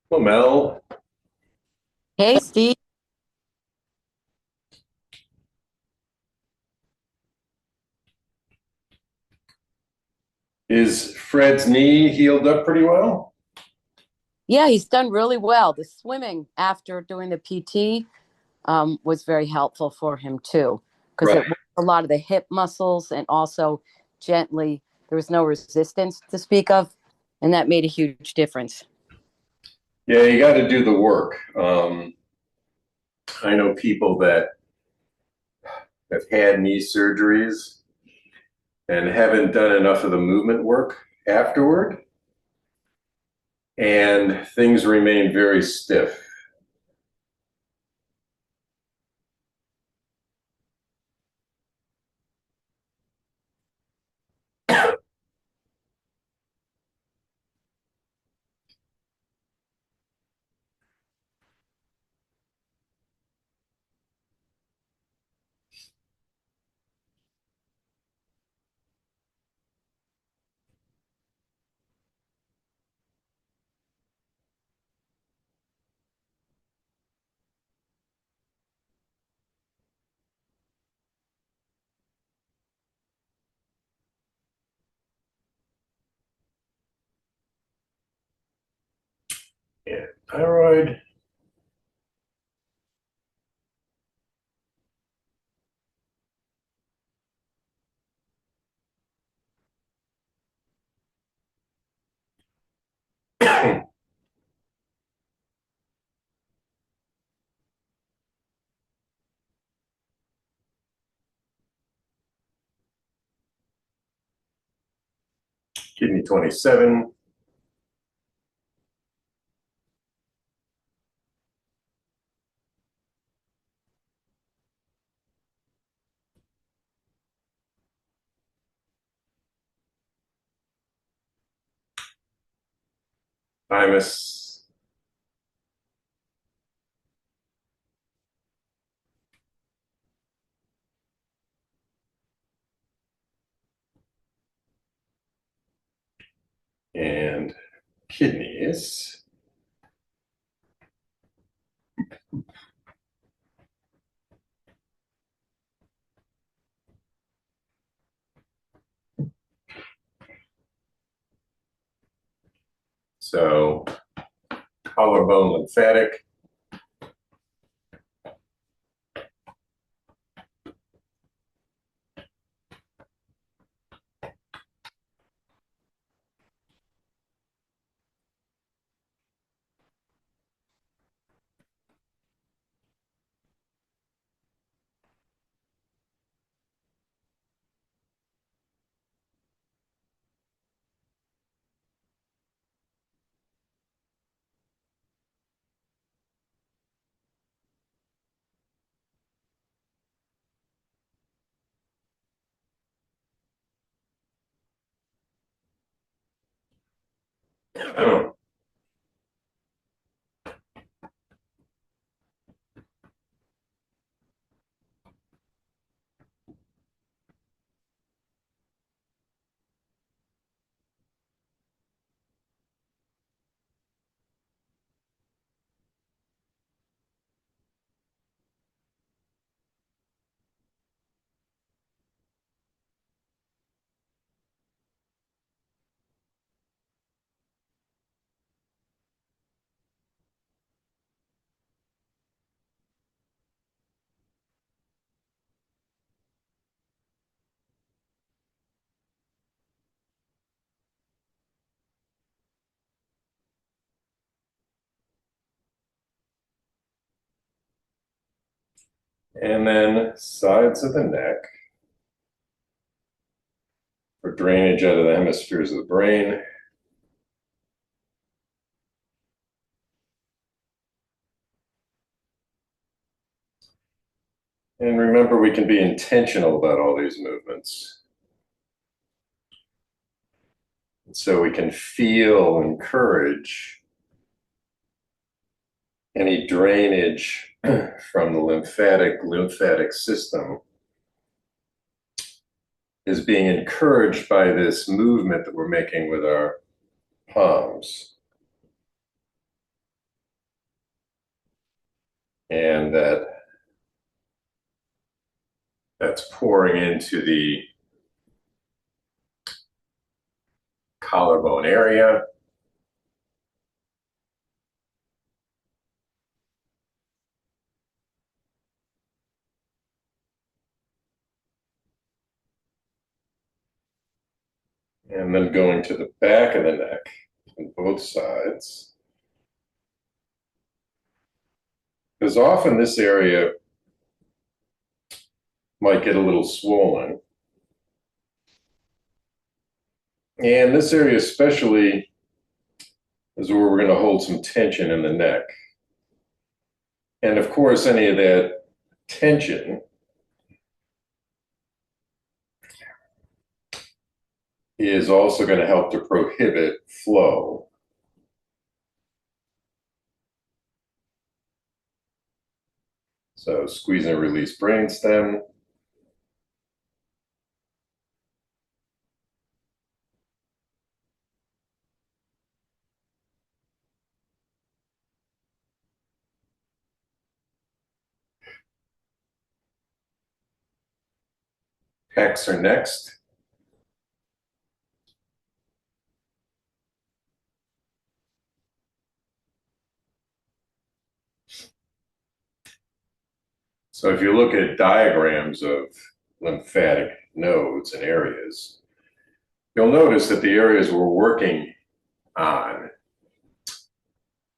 Well, Mel, Hey, Steve. is Fred's knee healed up pretty well? Yeah, he's done really well. The swimming after doing the PT was very helpful for him too, because Right. it worked a lot of the hip muscles and also gently. There was no resistance to speak of, and that made a huge difference. Yeah, you got to do the work. I know people that have had knee surgeries and haven't done enough of the movement work afterward, and things remain very stiff. Yeah, thyroid. Kidney 27, thymus, and kidneys. So collarbone lymphatic. And then sides of the neck for drainage out of the hemispheres of the brain. And remember, we can be intentional about all these movements. So we can feel encourage any drainage from the lymphatic system is being encouraged by this movement that we're making with our palms. And that's pouring into the collarbone area. And then going to the back of the neck on both sides. Because often this area might get a little swollen. And this area especially is where we're going to hold some tension in the neck. And of course, any of that tension is also going to help to prohibit flow. So squeeze and release brainstem. Pecs are next. So if you look at diagrams of lymphatic nodes and areas, you'll notice that the areas we're working on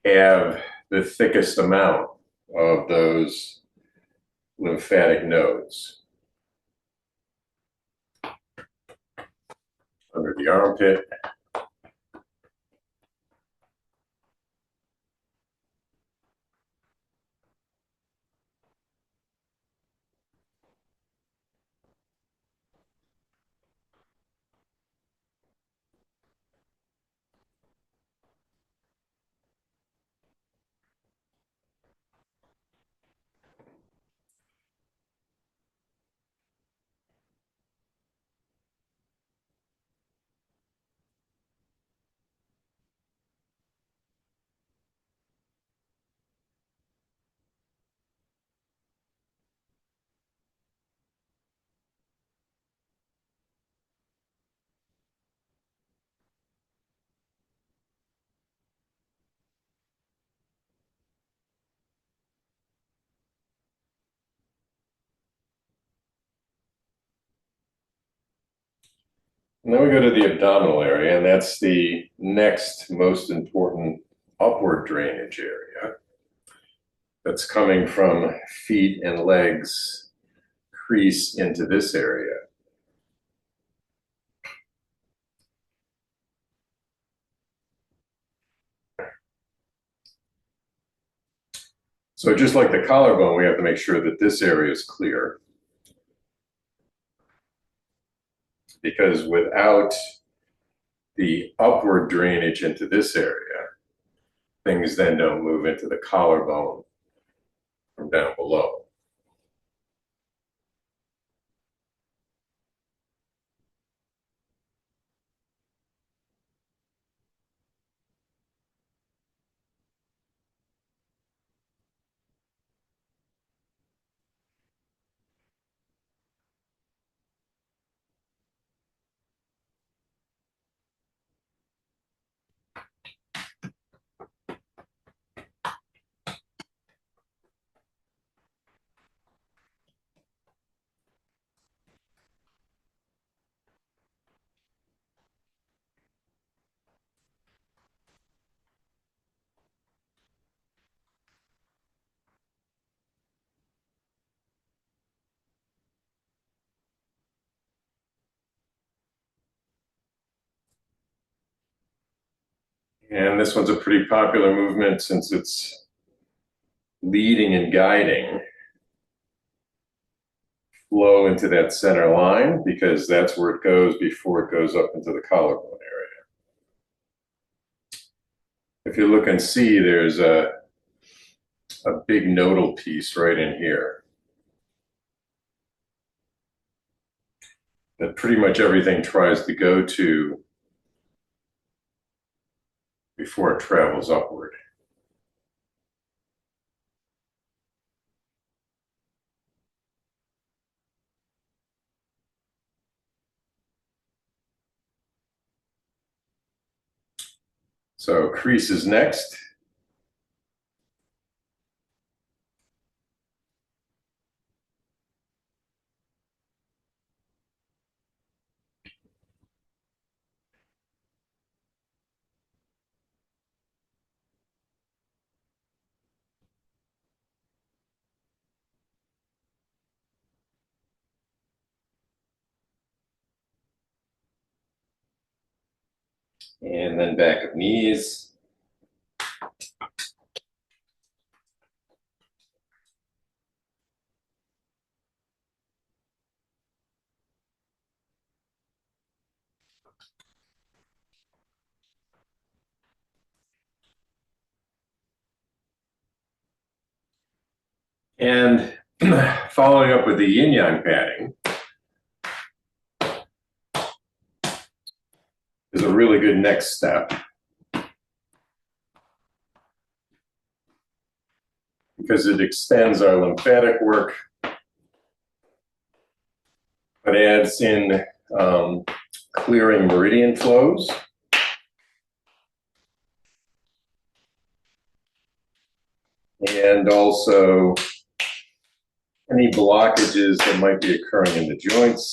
have the thickest amount of those lymphatic nodes. Under the armpit. And then we go to the abdominal area, and that's the next most important upward drainage area that's coming from feet and legs, crease into this area. So just like the collarbone, we have to make sure that this area is clear. Because without the upward drainage into this area, things then don't move into the collarbone from down below. And this one's a pretty popular movement since it's leading and guiding flow into that center line, because that's where it goes before it goes up into the collarbone area. If you look and see, there's a a big nodal piece right in here that pretty much everything tries to go to before it travels upward. So crease is next. And then back of knees. And following up with the yin yang padding is a really good next step, because it extends our lymphatic work, but adds in clearing meridian flows. And also any blockages that might be occurring in the joints.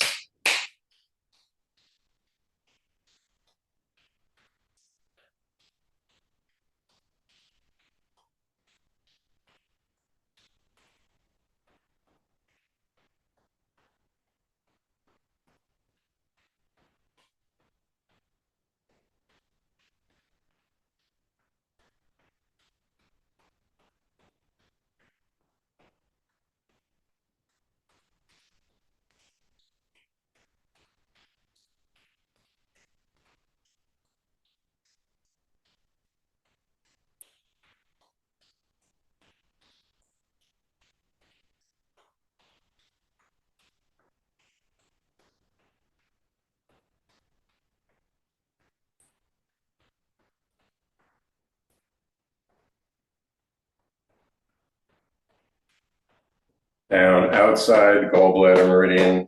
Down outside gallbladder meridian.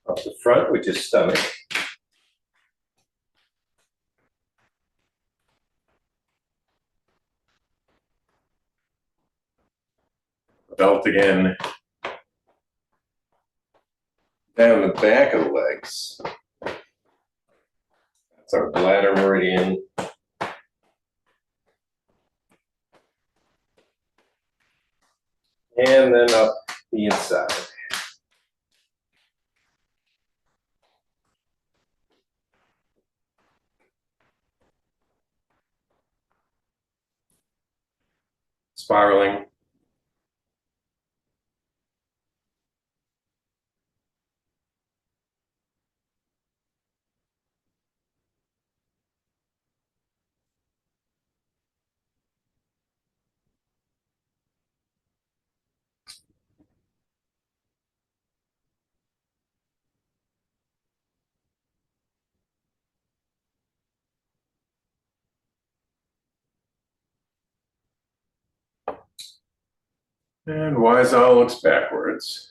Up the front, which is stomach. Belt again. Down the back of the legs. That's our bladder meridian. And then up the inside. Spiraling. And Wise-Owl looks backwards.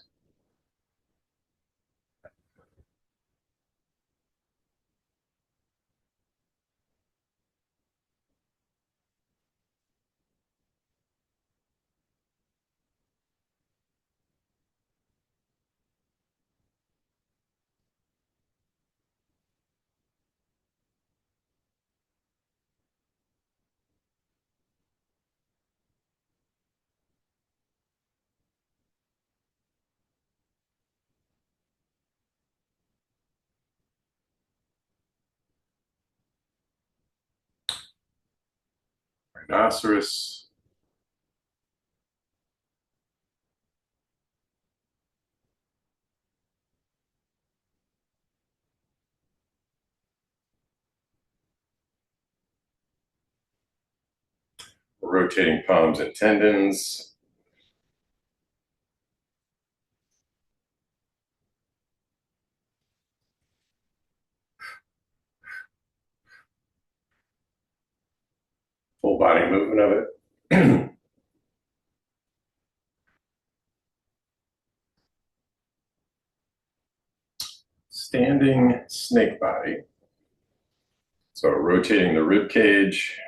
Rhinoceros. rotating palms and tendons. Full body movement of it. Standing snake body. So rotating the rib cage.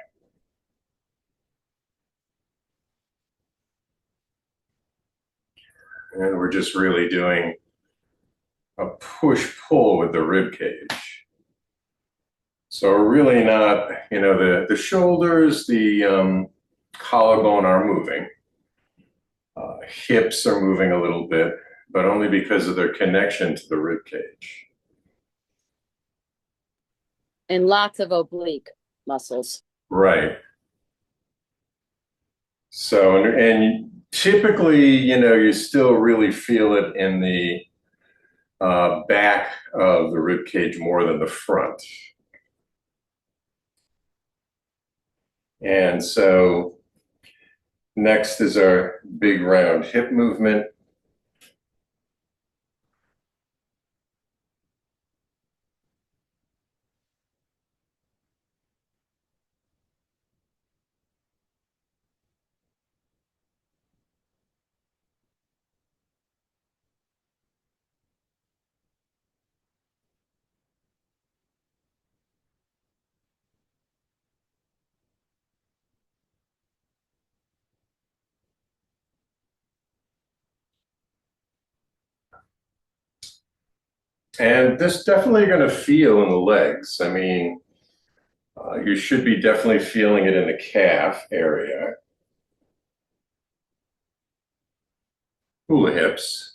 And we're just really doing a push-pull with the rib cage. So we're really not, the shoulders, the collarbone are moving. Hips are moving a little bit, but only because of their connection to the rib cage. And lots of oblique muscles. Right. So, and typically, you still really feel it in the back of the rib cage more than the front. And so next is our big round hip movement. And this definitely going to feel in the legs. I mean, you should be definitely feeling it in the calf area. Hula hips.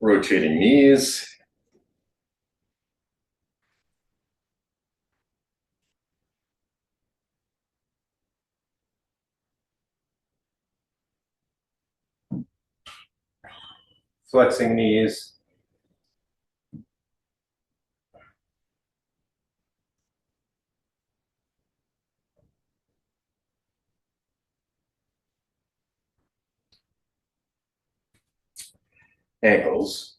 Rotating knees. Flexing knees. Ankles.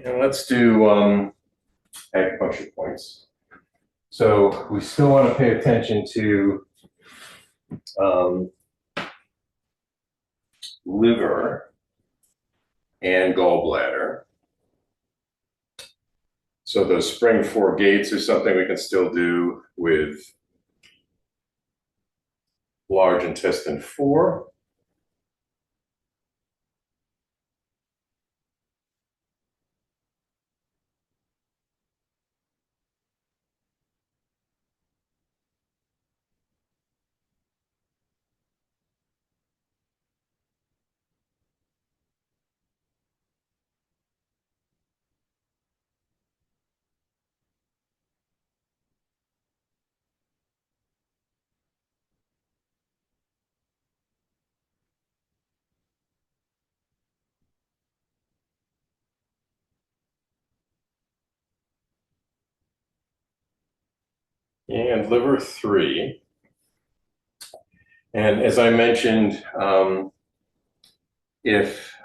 And let's do acupuncture points. So we still want to pay attention to liver and gallbladder. So those spring four gates are something we can still do with large intestine 4. And liver 3. And as I mentioned, if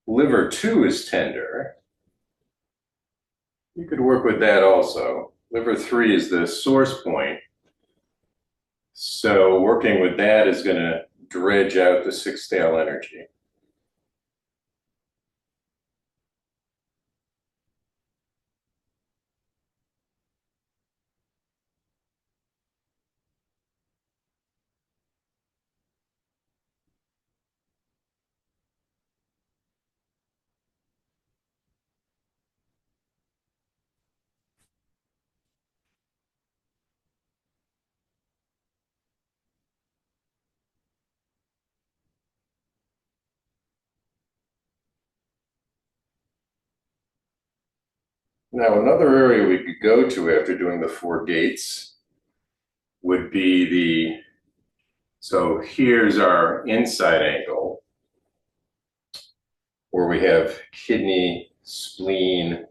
liver 2 is tender, you could work with that also. Liver 3 is the source point. So working with that is going to dredge out the 6-tail energy. Now, another area we could go to after doing the four gates would be so here's our inside ankle, where we have kidney, spleen,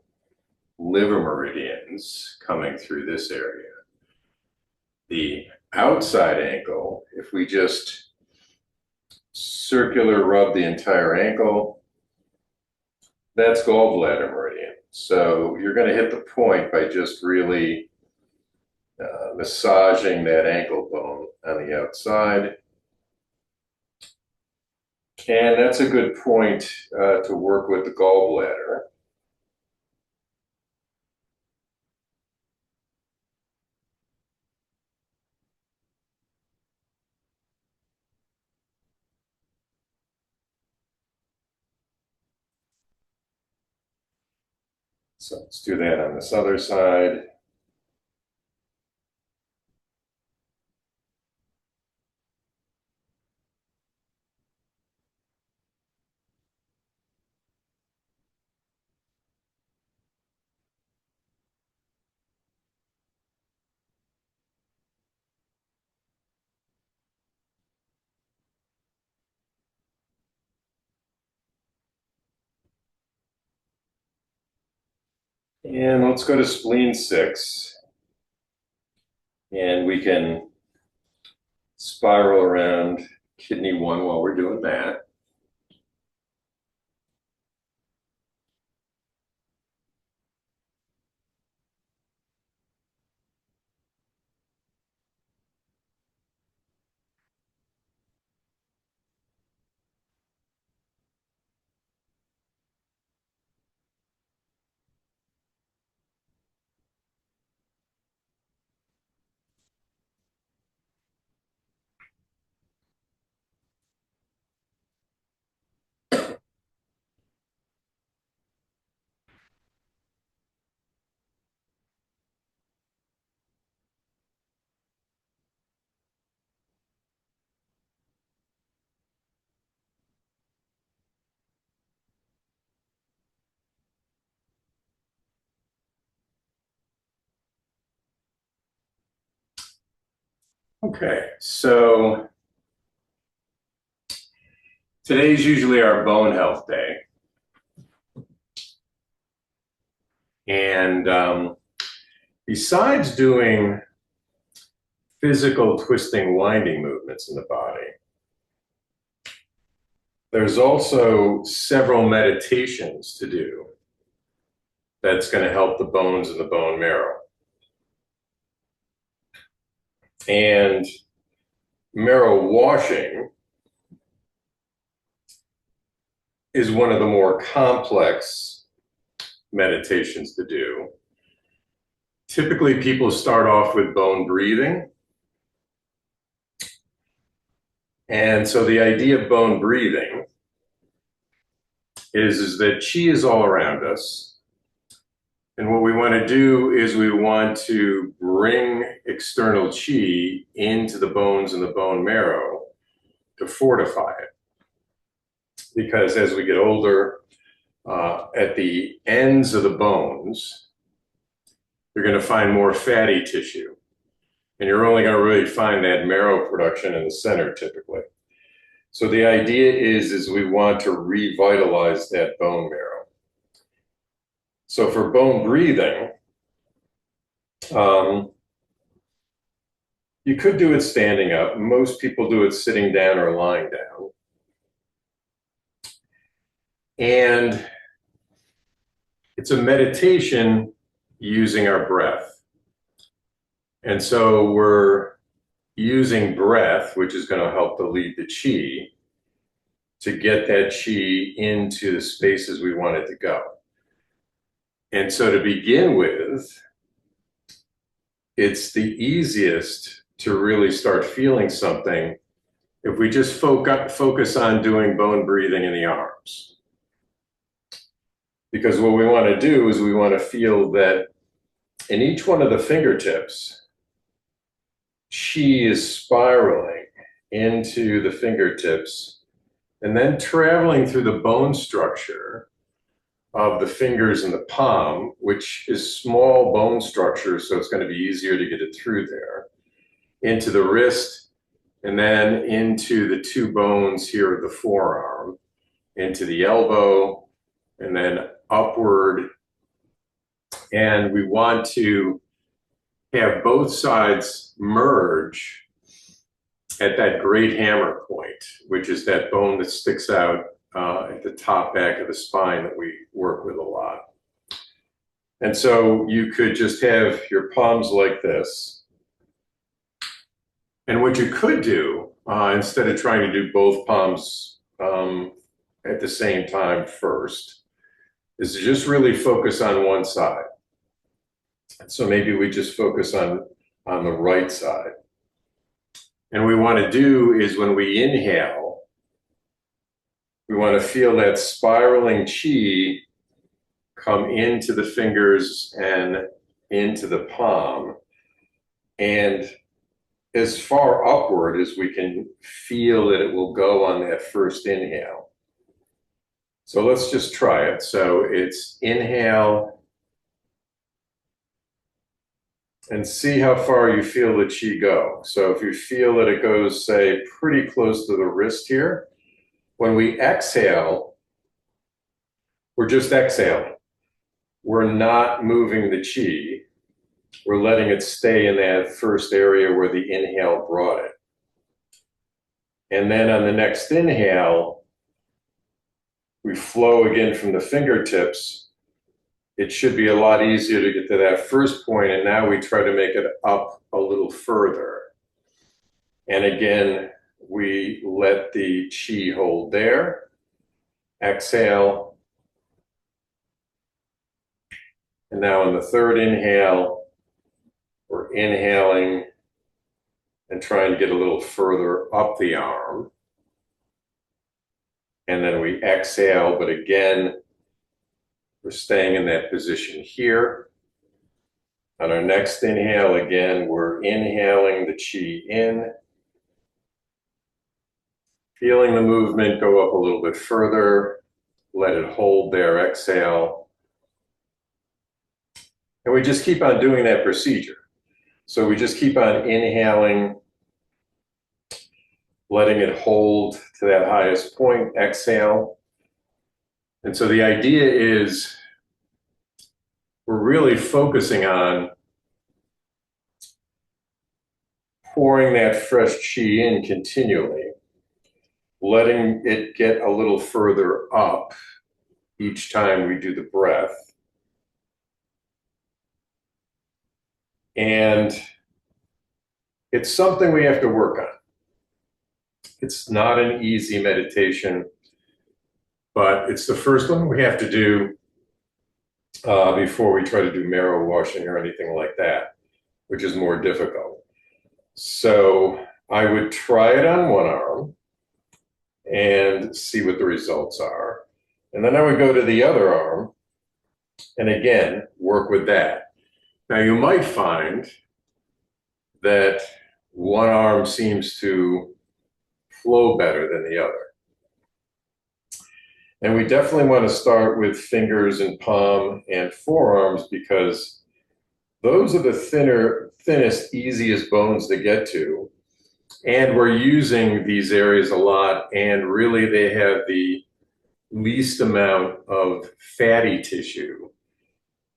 liver meridians coming through this area. The outside ankle, if we just circular rub the entire ankle, that's gallbladder meridian. So you're going to hit the point by just really massaging that ankle bone on the outside. And that's a good point to work with the gallbladder. So let's do that on this other side. And let's go to spleen 6. And we can spiral around kidney 1 while we're doing that. Okay, so today's usually our bone health day. And besides doing physical twisting, winding movements in the body, there's also several meditations to do that's going to help the bones and the bone marrow. And marrow washing is one of the more complex meditations to do. Typically, people start off with bone breathing. And so the idea of bone breathing is that chi is all around us. And what we want to do is we want to bring external chi into the bones and the bone marrow to fortify it. Because as we get older, at the ends of the bones, you're going to find more fatty tissue. And you're only going to really find that marrow production in the center typically. So the idea is we want to revitalize that bone marrow. So for bone breathing, you could do it standing up. Most people do it sitting down or lying down. And it's a meditation using our breath. And so we're using breath, which is going to help to lead the chi, to get that chi into the spaces we want it to go. And so to begin with, it's the easiest to really start feeling something if we just focus on doing bone breathing in the arms. Because what we want to do is we want to feel that in each one of the fingertips, chi is spiraling into the fingertips and then traveling through the bone structure of the fingers and the palm, which is small bone structure, so it's going to be easier to get it through there, into the wrist, and then into the two bones here of the forearm, into the elbow, and then upward. And we want to have both sides merge at that great hammer point, which is that bone that sticks out at the top back of the spine that we work with a lot. And so you could just have your palms like this. And what you could do, instead of trying to do both palms at the same time first, is to just really focus on one side. So maybe we just focus on the right side. And what we want to do is when we inhale, we want to feel that spiraling chi come into the fingers and into the palm, and as far upward as we can feel that it will go on that first inhale. So let's just try it. So it's inhale, and see how far you feel the chi go. So if you feel that it goes, say, pretty close to the wrist here, when we exhale, we're just exhaling. We're not moving the chi. We're letting it stay in that first area where the inhale brought it. And then on the next inhale, we flow again from the fingertips. It should be a lot easier to get to that first point, and now we try to make it up a little further. And again, we let the chi hold there. Exhale. And now on the third inhale, we're inhaling and trying to get a little further up the arm. And then we exhale, but again, we're staying in that position here. On our next inhale, again, we're inhaling the chi in, feeling the movement go up a little bit further, let it hold there, exhale. And we just keep on doing that procedure. So we just keep on inhaling, letting it hold to that highest point, exhale. And so the idea is we're really focusing on pouring that fresh chi in continually, letting it get a little further up each time we do the breath. And it's something we have to work on. It's not an easy meditation, but it's the first one we have to do before we try to do marrow washing or anything like that, which is more difficult. So I would try it on one arm and see what the results are. And then I would go to the other arm and again, work with that. Now you might find that one arm seems to flow better than the other. And we definitely want to start with fingers and palm and forearms because those are the thinnest, easiest bones to get to. And we're using these areas a lot, and really they have the least amount of fatty tissue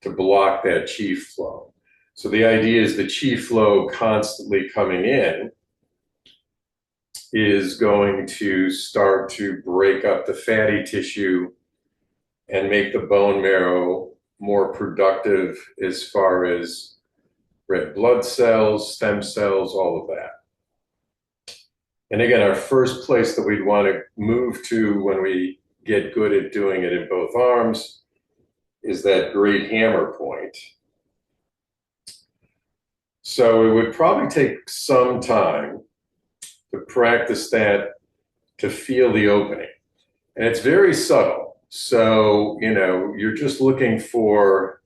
to block that chi flow. So the idea is the chi flow constantly coming in is going to start to break up the fatty tissue and make the bone marrow more productive as far as red blood cells, stem cells, all of that. And again, our first place that we'd want to move to when we get good at doing it in both arms is that great hammer point. So it would probably take some time to practice that, to feel the opening. And it's very subtle. So, you're just looking for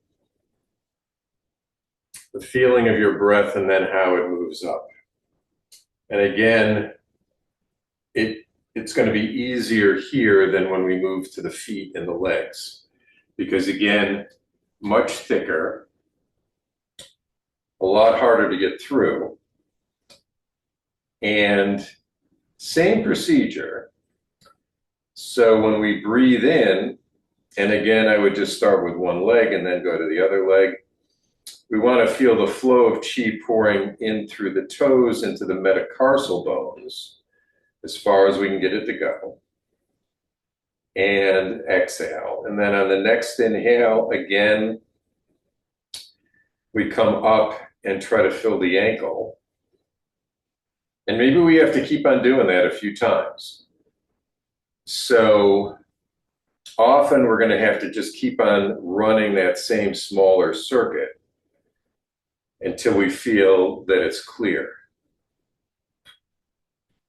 the feeling of your breath and then how it moves up. And again, it's going to be easier here than when we move to the feet and the legs, because again, much thicker, a lot harder to get through, and same procedure. So when we breathe in, and again, I would just start with one leg and then go to the other leg. We want to feel the flow of chi pouring in through the toes into the metatarsal bones as far as we can get it to go. And exhale. And then on the next inhale, again, we come up and try to fill the ankle. And maybe we have to keep on doing that a few times. So often we're going to have to just keep on running that same smaller circuit until we feel that it's clear.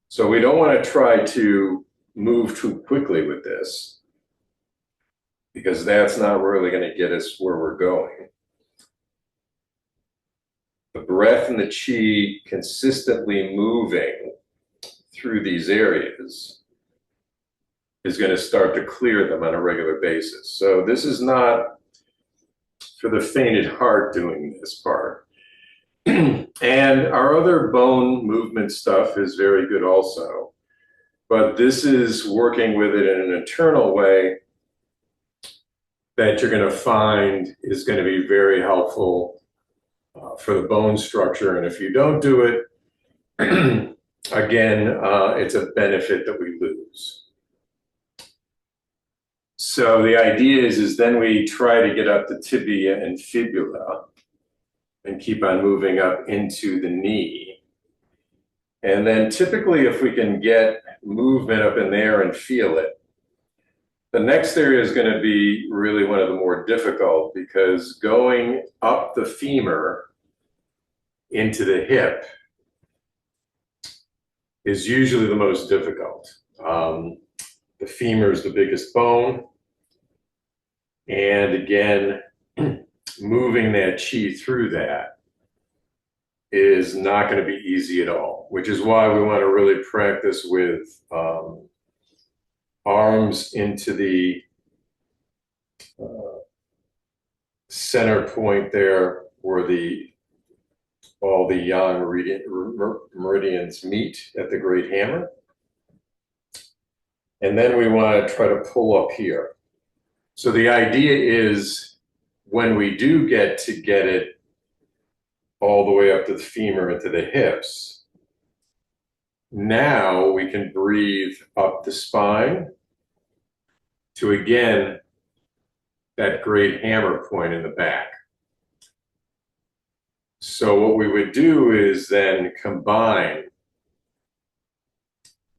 So we don't want to try to move too quickly with this, because that's not really going to get us where we're going. The breath and the chi consistently moving through these areas is going to start to clear them on a regular basis. So this is not for the faint at heart doing this part. And our other bone movement stuff is very good also. But this is working with it in an internal way that you're going to find is going to be very helpful for the bone structure. And if you don't do it, again, it's a benefit that we lose. So the idea is then we try to get up the tibia and fibula and keep on moving up into the knee. And then typically if we can get movement up in there and feel it, the next area is going to be really one of the more difficult, because going up the femur into the hip is usually the most difficult. The femur is the biggest bone. And again, moving that chi through that is not going to be easy at all, which is why we want to really practice with arms into the center point there where all the yang meridians meet at the great hammer. And then we want to try to pull up here. So the idea is when we do get it all the way up to the femur into the hips, now we can breathe up the spine to, again, that great hammer point in the back. So what we would do is then combine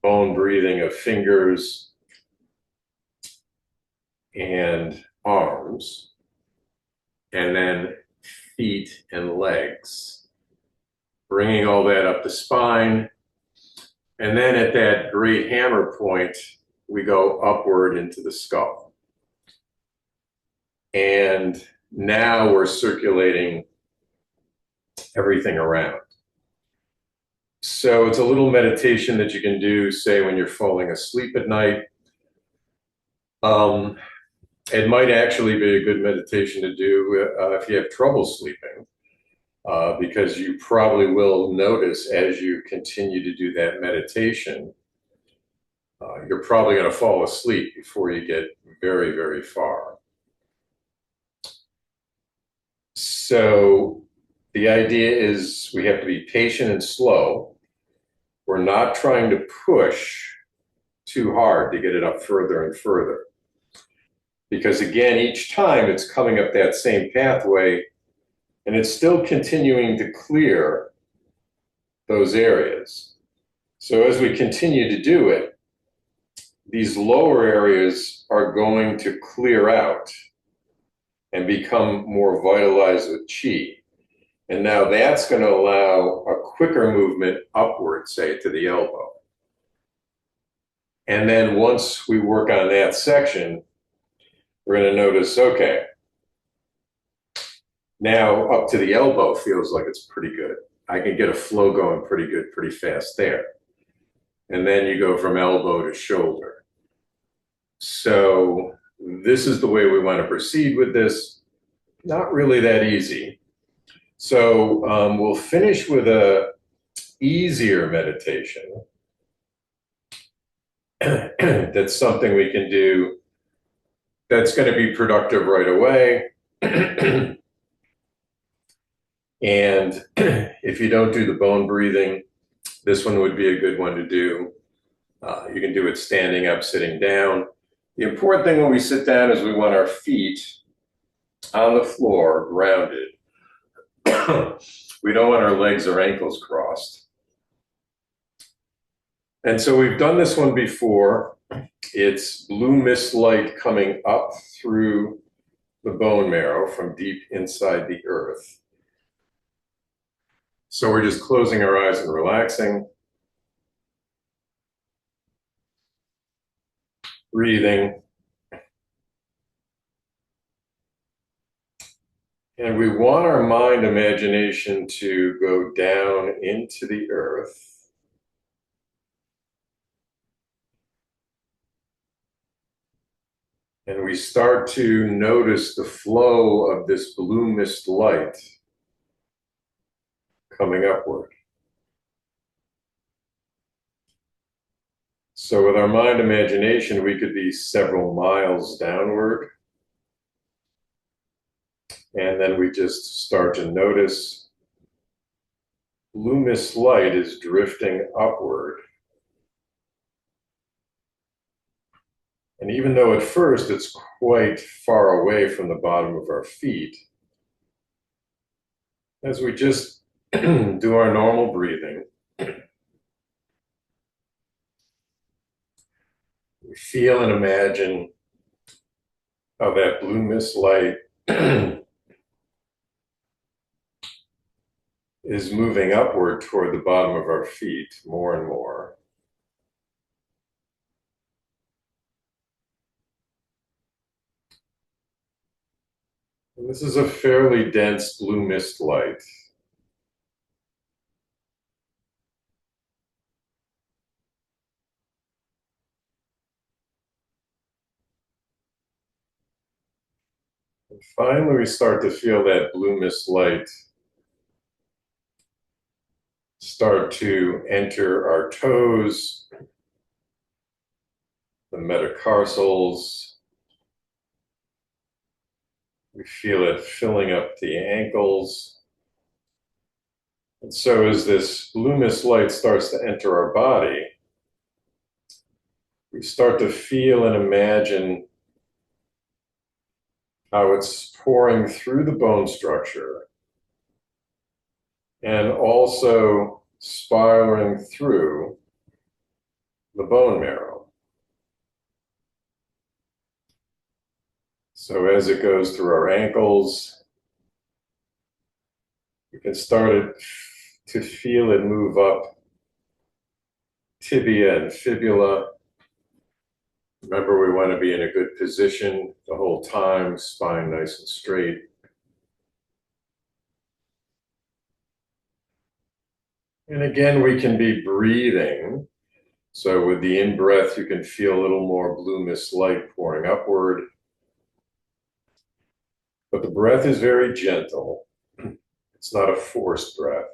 bone breathing of fingers and arms, and then feet and legs, bringing all that up the spine. And then at that great hammer point, we go upward into the skull. And now we're circulating everything around. So it's a little meditation that you can do, say, when you're falling asleep at night. It might actually be a good meditation to do if you have trouble sleeping, because you probably will notice as you continue to do that meditation, you're probably going to fall asleep before you get very, very far. So the idea is we have to be patient and slow. We're not trying to push too hard to get it up further and further. Because again, each time it's coming up that same pathway and it's still continuing to clear those areas. So as we continue to do it, these lower areas are going to clear out and become more vitalized with chi. And now that's going to allow a quicker movement upward, say, to the elbow. And then once we work on that section, we're going to notice, okay, now up to the elbow feels like it's pretty good. I can get a flow going pretty good, pretty fast there. And then you go from elbow to shoulder. So this is the way we want to proceed with this. Not really that easy. So we'll finish with a easier meditation. That's something we can do that's going to be productive right away. And if you don't do the bone breathing, this one would be a good one to do. You can do it standing up, sitting down. The important thing when we sit down is we want our feet on the floor, grounded. We don't want our legs or ankles crossed. And so we've done this one before. It's blue mist light coming up through the bone marrow from deep inside the earth. So we're just closing our eyes and relaxing. Breathing. And we want our mind imagination to go down into the earth. And we start to notice the flow of this blue mist light coming upward. So with our mind imagination, we could be several miles downward. And then we just start to notice blue mist light is drifting upward. And even though at first it's quite far away from the bottom of our feet, as we just do our normal breathing, we feel and imagine how that blue mist light is moving upward toward the bottom of our feet more and more. And this is a fairly dense blue mist light. And finally, we start to feel that blue mist light start to enter our toes, the metatarsals. We feel it filling up the ankles. And so as this blue mist light starts to enter our body, we start to feel and imagine how it's pouring through the bone structure and also spiraling through the bone marrow. So as it goes through our ankles, you can start to feel it move up tibia and fibula. Remember, we want to be in a good position the whole time, spine nice and straight. And again, we can be breathing. So with the in-breath, you can feel a little more blue mist light pouring upward. But the breath is very gentle. It's not a forced breath.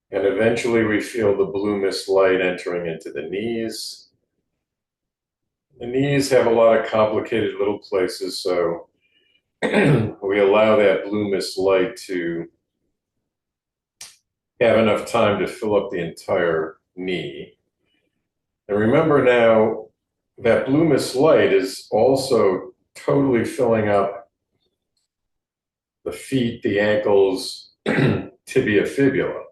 And eventually we feel the blue mist light entering into the knees. The knees have a lot of complicated little places, so we allow that blue mist light to have enough time to fill up the entire knee. And remember now, that blue mist light is also totally filling up the feet, the ankles, tibia, fibula.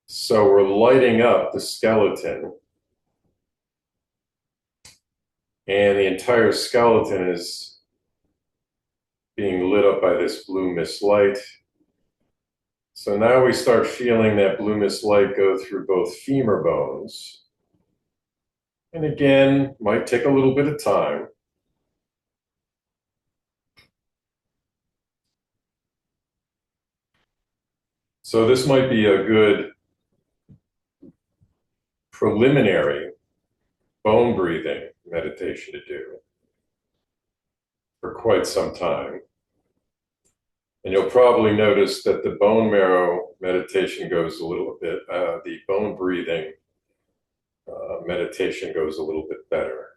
So we're lighting up the skeleton, and the entire skeleton is being lit up by this blue mist light. So now we start feeling that blue mist light go through both femur bones. And again, might take a little bit of time. So this might be a good preliminary bone breathing meditation to do for quite some time. And you'll probably notice that the bone marrow meditation goes a little bit, the bone breathing meditation goes a little bit better.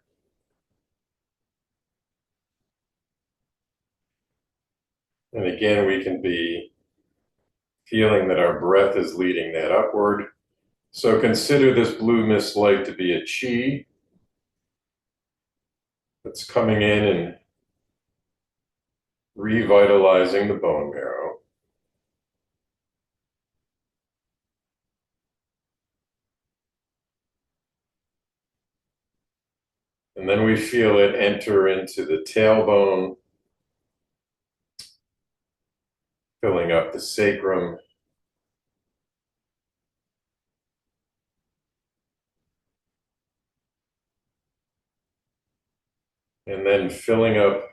And again, we can be feeling that our breath is leading that upward. So consider this blue mist light to be a chi that's coming in and revitalizing the bone marrow. And then we feel it enter into the tailbone, filling up the sacrum. And then filling up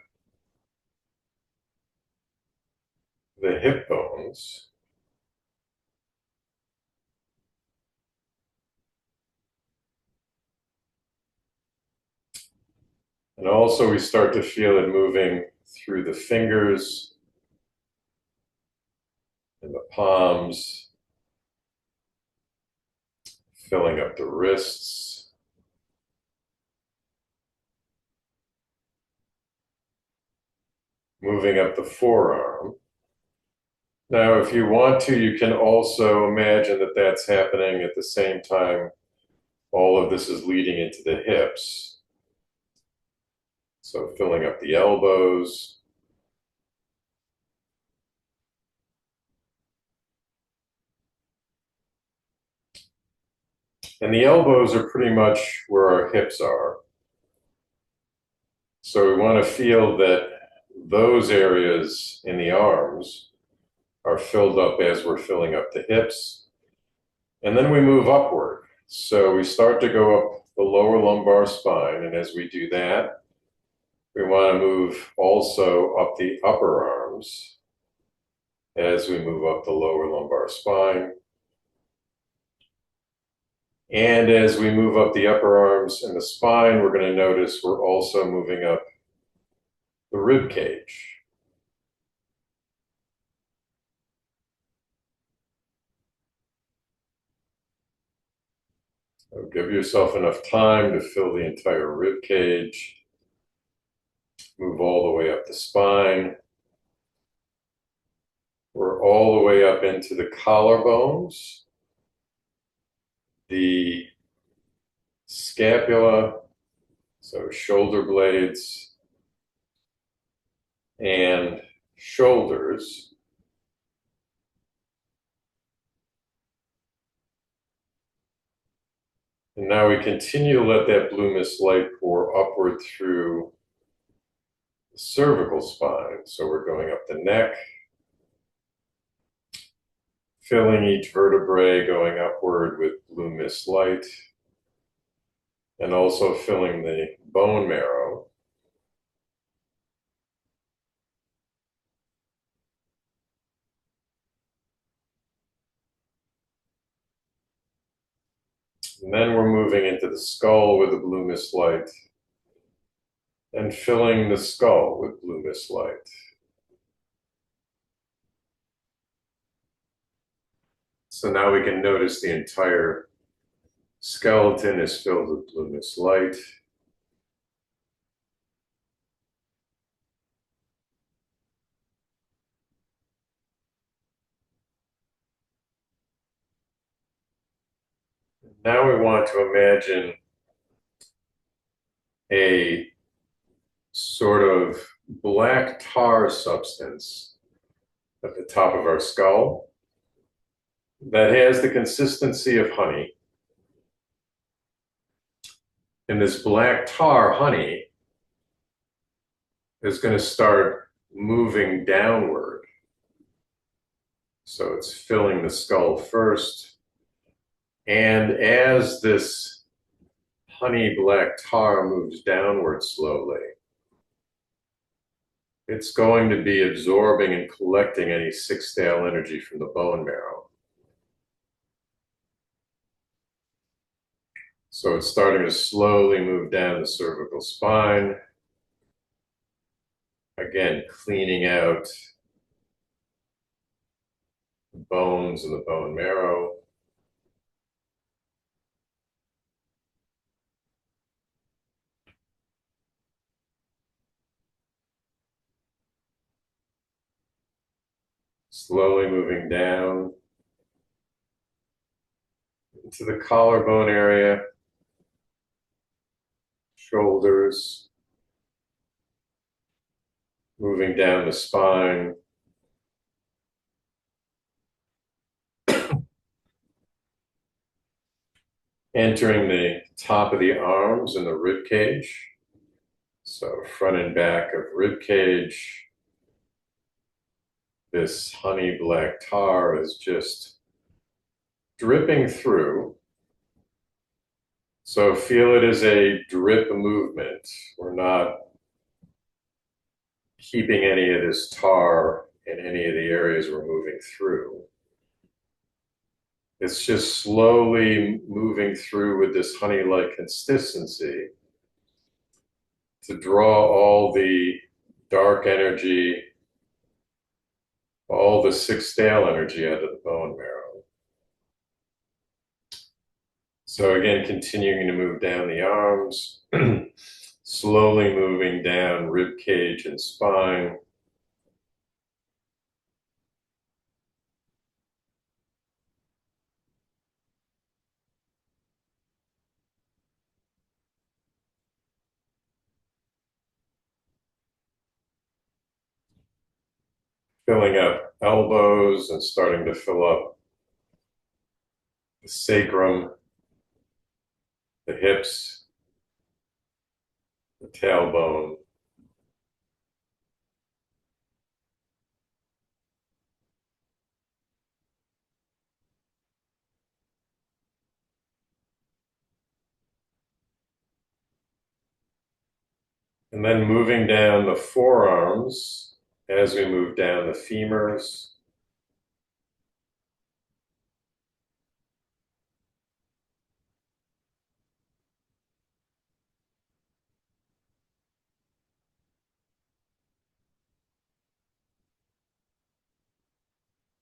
the hip bones. And also we start to feel it moving through the fingers and the palms, filling up the wrists. Moving up the forearm. Now, if you want to, you can also imagine that that's happening at the same time all of this is leading into the hips. So filling up the elbows. And the elbows are pretty much where our hips are. So we want to feel that those areas in the arms are filled up as we're filling up the hips. And then we move upward. So we start to go up the lower lumbar spine. And as we do that, we want to move also up the upper arms as we move up the lower lumbar spine. And as we move up the upper arms and the spine, we're going to notice we're also moving up the rib cage. So give yourself enough time to fill the entire rib cage. Move all the way up the spine. We're all the way up into the collarbones, the scapula, so shoulder blades, and shoulders. And now we continue to let that blue mist light pour upward through the cervical spine. So we're going up the neck, filling each vertebrae, going upward with blue mist light, and also filling the bone marrow. And then we're moving into the skull with the blue mist light and filling the skull with blue mist light. So now we can notice the entire skeleton is filled with blue mist light. Now we want to imagine a sort of black tar substance at the top of our skull that has the consistency of honey. And this black tar honey is going to start moving downward. So it's filling the skull first. And as this honey black tar moves downward slowly, it's going to be absorbing and collecting any sick, stale energy from the bone marrow. So it's starting to slowly move down the cervical spine. Again, cleaning out the bones and the bone marrow. Slowly moving down into the collarbone area, shoulders, moving down the spine, entering the top of the arms and the rib cage. So front and back of rib cage. This honey black tar is just dripping through. So feel it as a drip movement. We're not keeping any of this tar in any of the areas we're moving through. It's just slowly moving through with this honey-like consistency to draw all the dark energy, all the sick stale energy out of the bone marrow. So again, continuing to move down the arms, slowly moving down rib cage and spine. Filling up elbows and starting to fill up the sacrum, the hips, the tailbone. And then moving down the forearms as we move down the femurs.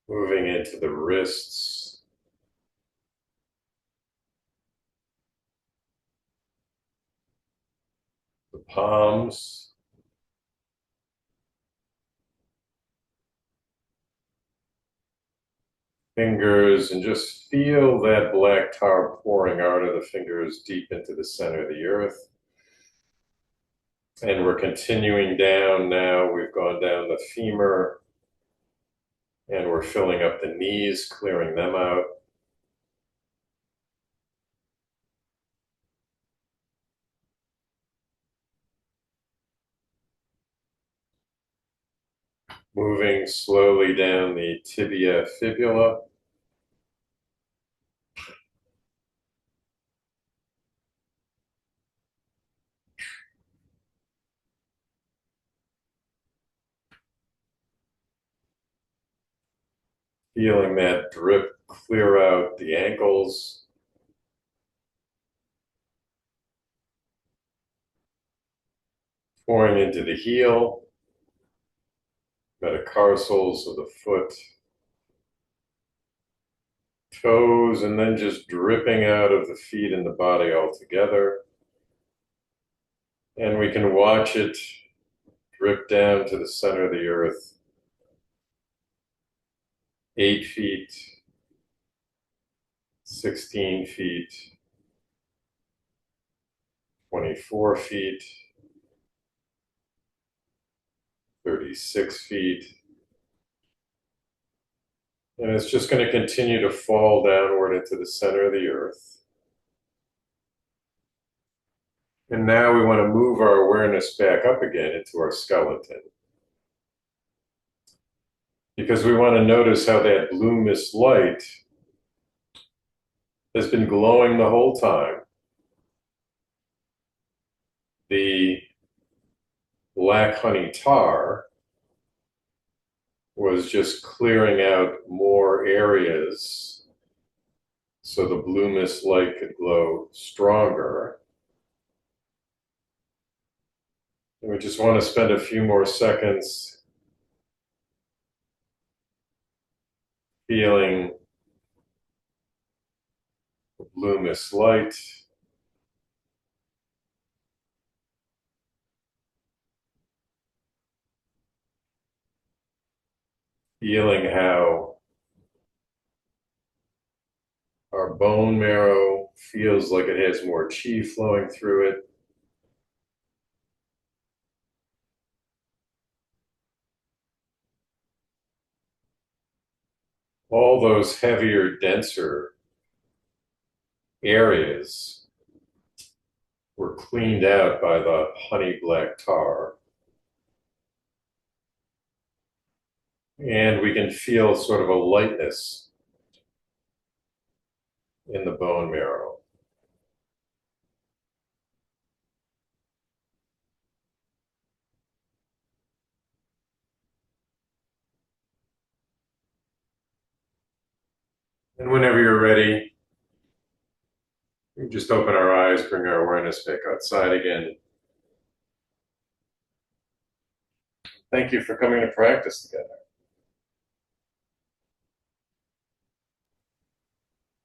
Moving into the wrists, the palms, fingers, and just feel that black tar pouring out of the fingers deep into the center of the earth. And we're continuing down now. We've gone down the femur, and we're filling up the knees, clearing them out. Moving slowly down the tibia fibula. Feeling that drip clear out the ankles. Pouring into the heel, metatarsals of the foot, toes, and then just dripping out of the feet and the body altogether. And we can watch it drip down to the center of the earth. 8 feet, 16 feet, 24 feet, 36 feet. And it's just going to continue to fall downward into the center of the earth. And now we want to move our awareness back up again into our skeleton. Because we want to notice how that blue mist light has been glowing the whole time. The black honey tar was just clearing out more areas so the blue mist light could glow stronger. And we just want to spend a few more seconds feeling the blue mist light. Feeling how our bone marrow feels like it has more chi flowing through it. All those heavier, denser areas were cleaned out by the honey black tar. And we can feel sort of a lightness in the bone marrow. And whenever you're ready, we just open our eyes, bring our awareness back outside again. Thank you for coming to practice together.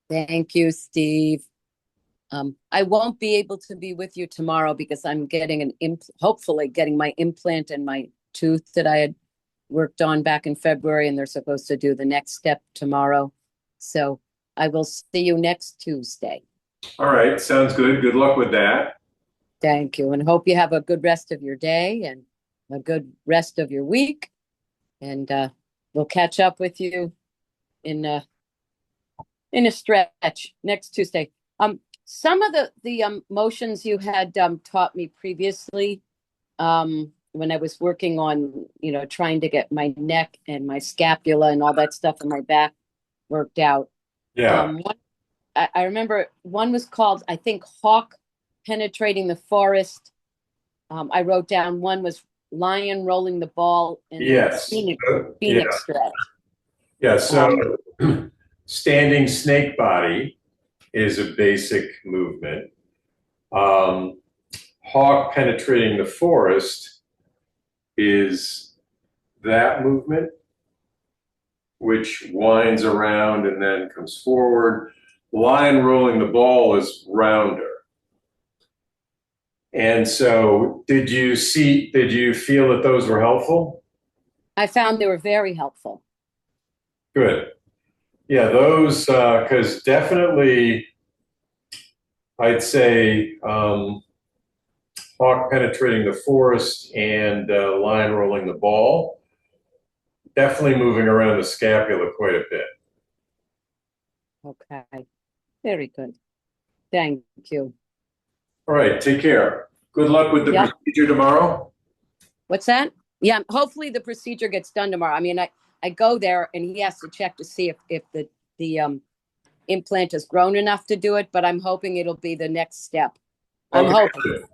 Thank you, Steve. I won't be able to be with you tomorrow because I'm getting hopefully getting my implant in my tooth that I had worked on back in February, and they're supposed to do the next step tomorrow. So I will see you next Tuesday. All right, sounds good. Good luck with that. Thank you, and hope you have a good rest of your day and a good rest of your week. And we'll catch up with you in a stretch next Tuesday. Some of the motions you had taught me previously, when I was working on, trying to get my neck and my scapula and all that stuff in my back worked out. Yeah. I remember one was called, I think, Hawk Penetrating the Forest. I wrote down one was Lion Rolling the Ball and Yes. Phoenix Yeah. Stretch. Yeah, so standing snake body is a basic movement. Hawk penetrating the forest is that movement, which winds around and then comes forward. Lion rolling the ball is rounder. And so did you feel that those were helpful? I found they were very helpful. Good. Yeah, those, because definitely I'd say hawk penetrating the forest and lion rolling the ball, definitely moving around the scapula quite a bit. Okay. Very good. Thank you. All right, take care. Good luck with the procedure tomorrow. What's that? Yeah, hopefully the procedure gets done tomorrow. I mean, I go there and he has to check to see if the implant has grown enough to do it, but I'm hoping it'll be the next step. I'm hoping.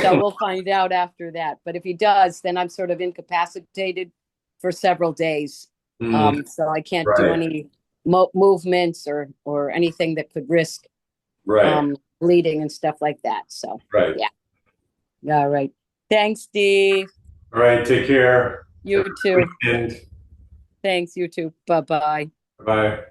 So we'll find out after that. But if he does, then I'm sort of incapacitated for several days. So I can't do any movements or anything that could risk bleeding and stuff like that. So yeah. All right. Thanks, Steve. All right, take care. You too. Weekend. Thanks, you too. Bye-bye. Bye.